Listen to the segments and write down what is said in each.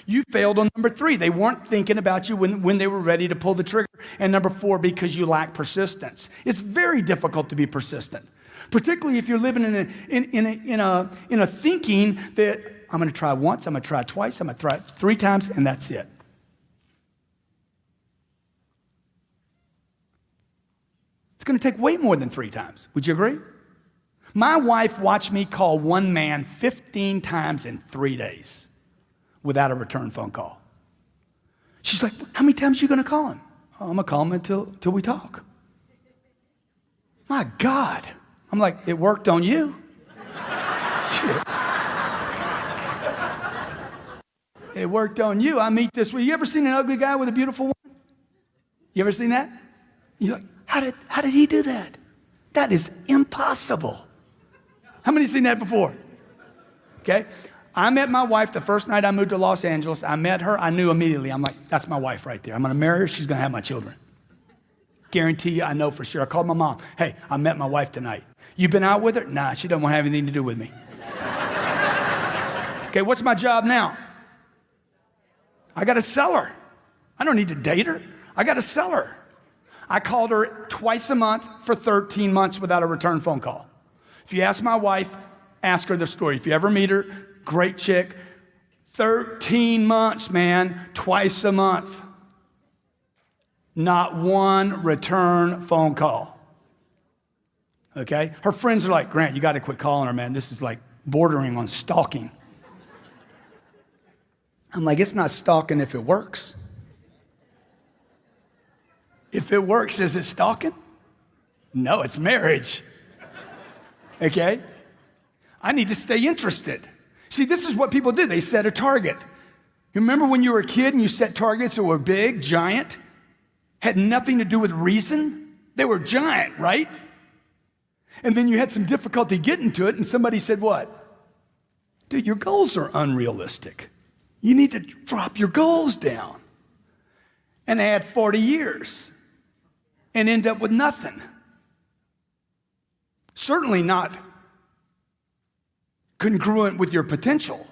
You failed on number 3. They weren't thinking about you when they were ready to pull the trigger. And number 4, because you lack persistence. It's very difficult to be persistent, particularly if you're living in a thinking that I'm going to try once, I'm going to try twice, I'm going to try 3 times, and that's it. It's going to take way more than 3 times. Would you agree? My wife watched me call one man 15 times in 3 days without a return phone call. She's like, how many times are you going to call him? Oh, I'm going to call him until we talk. My God. I'm like, it worked on you. Shit. It worked on you. I meet this. You ever seen an ugly guy with a beautiful woman? You ever seen that? You're like, how did he do that? That is impossible. How many seen that before? Okay. I met my wife the first night I moved to Los Angeles. I met her. I knew immediately. I'm like, that's my wife right there. I'm going to marry her. She's going to have my children. Guarantee you, I know for sure. I called my mom. Hey, I met my wife tonight. You been out with her? Nah, she doesn't want to have anything to do with me. Okay, what's my job now? I got to sell her. I don't need to date her. I got to sell her. I called her twice a month for 13 months without a return phone call. If you ask my wife, ask her the story. If you ever meet her, great chick. 13 months, man, twice a month. Not one return phone call. Okay? Her friends are like, Grant, you got to quit calling her, man. This is like bordering on stalking. I'm like, it's not stalking if it works. If it works, is it stalking? No, it's marriage. Okay? I need to stay interested. See, this is what people do. They set a target. You remember when you were a kid and you set targets that were big, giant, had nothing to do with reason? They were giant, right? And then you had some difficulty getting to it, and somebody said, what? Dude, your goals are unrealistic. You need to drop your goals down and add 40 years and end up with nothing. Certainly not congruent with your potential.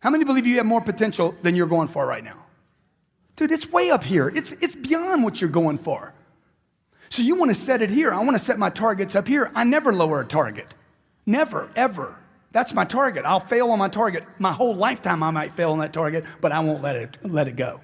How many believe you have more potential than you're going for right now? Dude, it's way up here. It's beyond what you're going for. So you want to set it here. I want to set my targets up here. I never lower a target. Never, ever. That's my target. I'll fail on my target. My whole lifetime I might fail on that target, but I won't let it go.